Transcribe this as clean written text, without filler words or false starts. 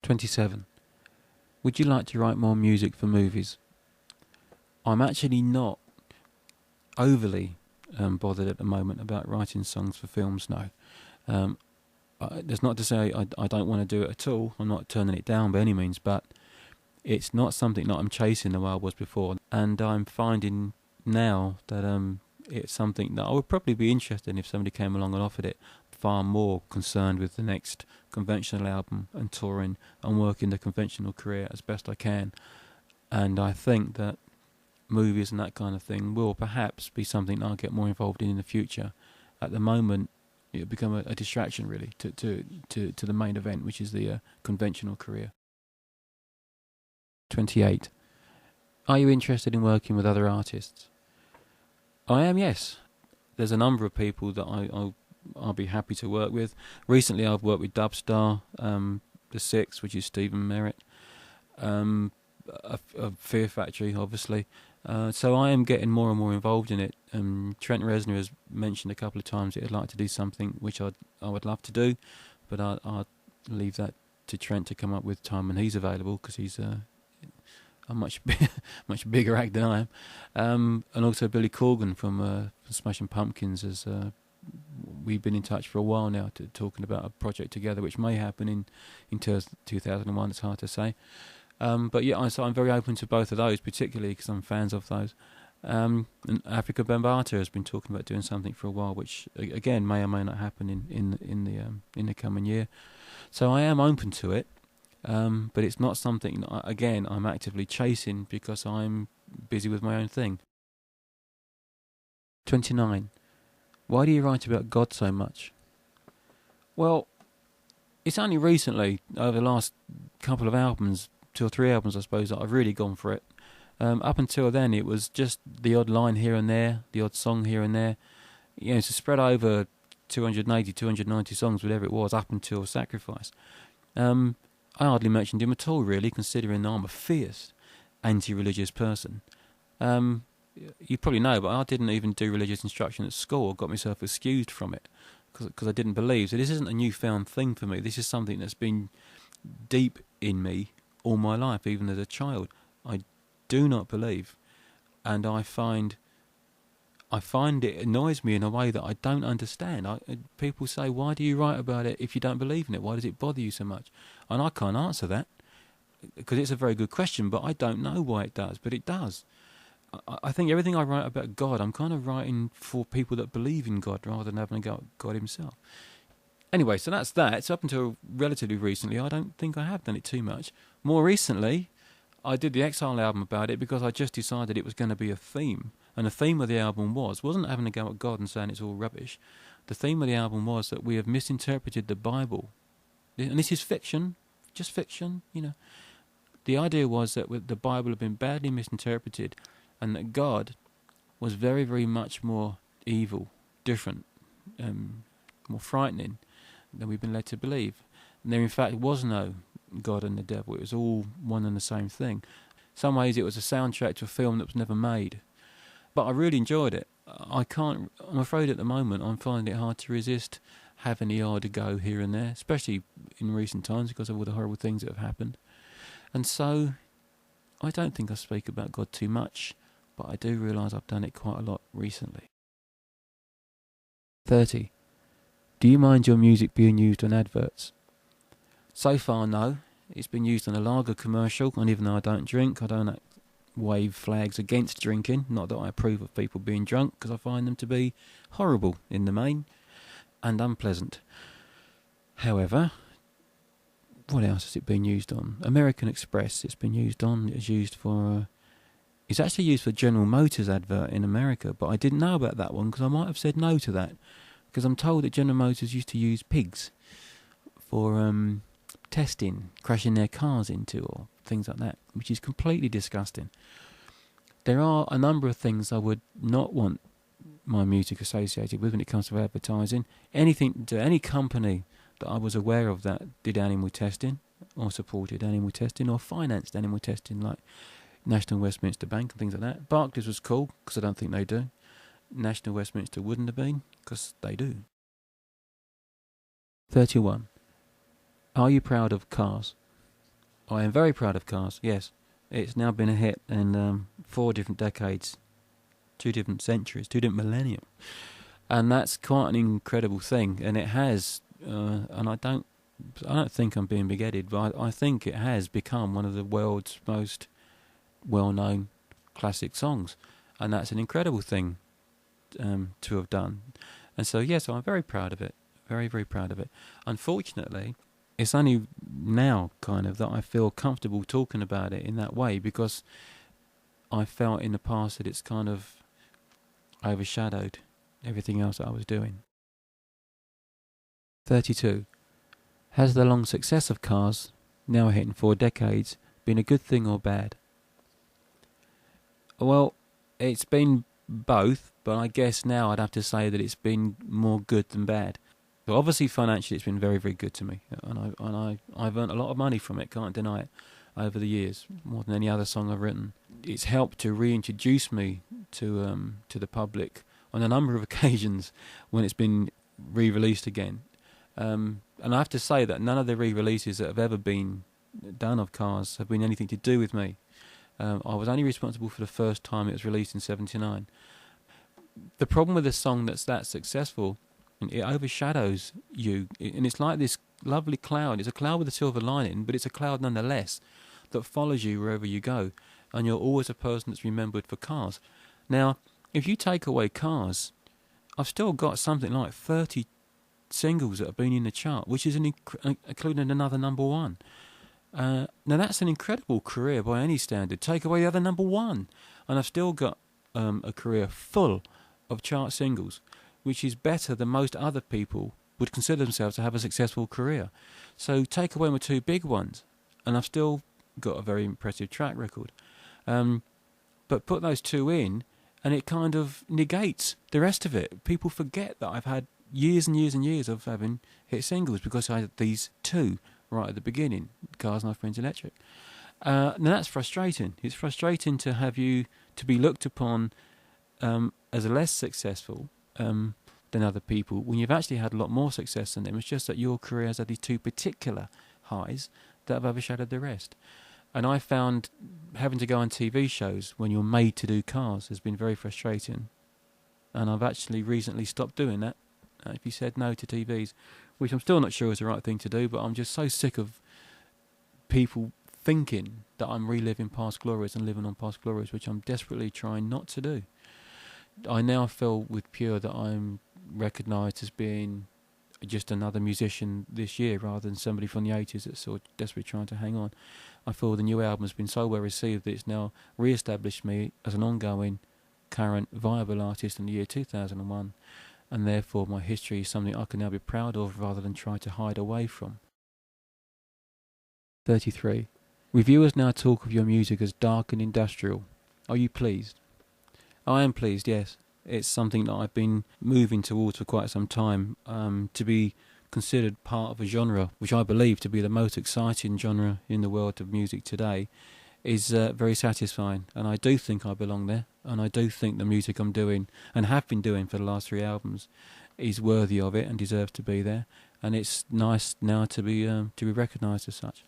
27. Would you like to write more music for movies? I'm actually not overly bothered at the moment about writing songs for films now. That's not to say I don't want to do it at all. I'm not turning it down by any means, but it's not something that I'm chasing the way I was before. And I'm finding now that it's something that I would probably be interested in if somebody came along and offered it. Far more concerned with the next conventional album and touring and working the conventional career as best I can. And I think that movies and that kind of thing will perhaps be something that I'll get more involved in the future. At the moment, it'll become a distraction really to the main event, which is the conventional career. 28. Are you interested in working with other artists? I am, yes. There's a number of people that I'll be happy to work with. Recently I've worked with Dubstar, The Six, which is Stephen Merritt, Fear Factory, obviously. So I am getting more and more involved in it. Trent Reznor has mentioned a couple of times that he'd like to do something which I would love to do, but I'll leave that to Trent to come up with time when he's available, because he's a much bigger act than I am. And also Billy Corgan from Smashing Pumpkins has we've been in touch for a while now, talking about a project together which may happen in 2001. It's hard to say. But yeah, so I'm very open to both of those, particularly because I'm fans of those. And Africa Bambaataa has been talking about doing something for a while, which again may or may not happen in the coming year. So I am open to it, but it's not something that again I'm actively chasing because I'm busy with my own thing. 29. Why do you write about God so much? Well, it's only recently, over the last couple of albums, 2 or 3 albums I suppose, that I've really gone for it. Up until then it was just the odd line here and there, the odd song here and there. You know, it's spread over 280, 290 songs, whatever it was, up until Sacrifice. I hardly mentioned him at all, really, considering I'm a fierce anti-religious person. You probably know, but I didn't even do religious instruction at school. I got myself excused from it because I didn't believe. So this isn't a newfound thing for me. This is something that's been deep in me all my life, even as a child. I do not believe, and I find it annoys me in a way that I don't understand. People say, why do you write about it if you don't believe in it? Why does it bother you so much? And I can't answer that, because it's a very good question, but I don't know why it does, but it does. I think everything I write about God, I'm kind of writing for people that believe in God rather than having a go at God himself. Anyway, so that's that. So up until relatively recently, I don't think I have done it too much. More recently, I did the Exile album about it because I just decided it was going to be a theme. And the theme of the album wasn't having a go at God and saying it's all rubbish. The theme of the album was that we have misinterpreted the Bible. And this is fiction, just fiction, you know. The idea was that the Bible had been badly misinterpreted, and that God was very, very much more evil, different, more frightening than we've been led to believe. And there in fact was no God and the devil. It was all one and the same thing. In some ways it was a soundtrack to a film that was never made. But I really enjoyed it. I'm afraid at the moment I'm finding it hard to resist having the odd go here and there, especially in recent times because of all the horrible things that have happened. And so I don't think I speak about God too much, but I do realise I've done it quite a lot recently. 30. Do you mind your music being used on adverts? So far, no. It's been used on a lager commercial, and even though I don't drink, I don't wave flags against drinking. Not that I approve of people being drunk, because I find them to be horrible in the main and unpleasant. However, what else has it been used on? American Express it's been used on. It's actually used for General Motors advert in America, but I didn't know about that one because I might have said no to that, because I'm told that General Motors used to use pigs for testing, crashing their cars into or things like that, which is completely disgusting. There are a number of things I would not want my music associated with when it comes to advertising. Any company that I was aware of that did animal testing or supported animal testing or financed animal testing, like National Westminster Bank and things like that. Barclays was cool because I don't think they do. National Westminster wouldn't have been because they do. 31. Are you proud of cars? I am very proud of Cars, yes. It's now been a hit in 4 different decades, 2 different centuries, 2 different millennia. And that's quite an incredible thing. And it has, and I don't think I'm being big-headed, but I think it has become one of the world's most well-known classic songs. And that's an incredible thing to have done. And so, yes, I'm very proud of it. Very, very proud of it. Unfortunately, it's only now kind of that I feel comfortable talking about it in that way, because I felt in the past that it's kind of overshadowed everything else that I was doing. 32. Has the long success of Cars, now hitting 4 decades, been a good thing or bad? Well, it's been both, but I guess now I'd have to say that it's been more good than bad. But obviously financially it's been very, very good to me, and I've earned a lot of money from it, can't deny it, over the years, more than any other song I've written. It's helped to reintroduce me to the public on a number of occasions when it's been re-released again. And I have to say that none of the re-releases that have ever been done of Cars have been anything to do with me. I was only responsible for the first time it was released in '79. The problem with a song that's that successful, it overshadows you, and it's like this lovely cloud. It's a cloud with a silver lining, but it's a cloud nonetheless that follows you wherever you go, and you're always a person that's remembered for Cars. Now, if you take away Cars, I've still got something like 30 singles that have been in the chart, which is including another number 1. Now that's an incredible career by any standard. Take away the other number 1, and I've still got a career full of chart singles, which is better than most other people would consider themselves to have a successful career. So take away my 2 big ones, and I've still got a very impressive track record. But put those 2 in, and it kind of negates the rest of it. People forget that I've had years and years and years of having hit singles because I had these 2 right at the beginning, Cars, Knife, Friends, Electric. Now that's frustrating. It's frustrating to have you to be looked upon as less successful than other people when you've actually had a lot more success than them. It's just that your career has had these 2 particular highs that have overshadowed the rest. And I found having to go on TV shows when you're made to do Cars has been very frustrating. And I've actually recently stopped doing that. If you said no to TVs, which I'm still not sure is the right thing to do, but I'm just so sick of people thinking that I'm reliving past glories and living on past glories, which I'm desperately trying not to do. I now feel with Pure that I'm recognised as being just another musician this year rather than somebody from the 80s that's sort of desperately trying to hang on. I feel the new album has been so well received that it's now re-established me as an ongoing, current, viable artist in the year 2001, and therefore my history is something I can now be proud of rather than try to hide away from. 33. Reviewers now talk of your music as dark and industrial. Are you pleased? I am pleased, yes. It's something that I've been moving towards for quite some time, to be considered part of a genre which I believe to be the most exciting genre in the world of music today is very satisfying, and I do think I belong there, and I do think the music I'm doing and have been doing for the last 3 albums is worthy of it and deserves to be there, and it's nice now to be recognised as such.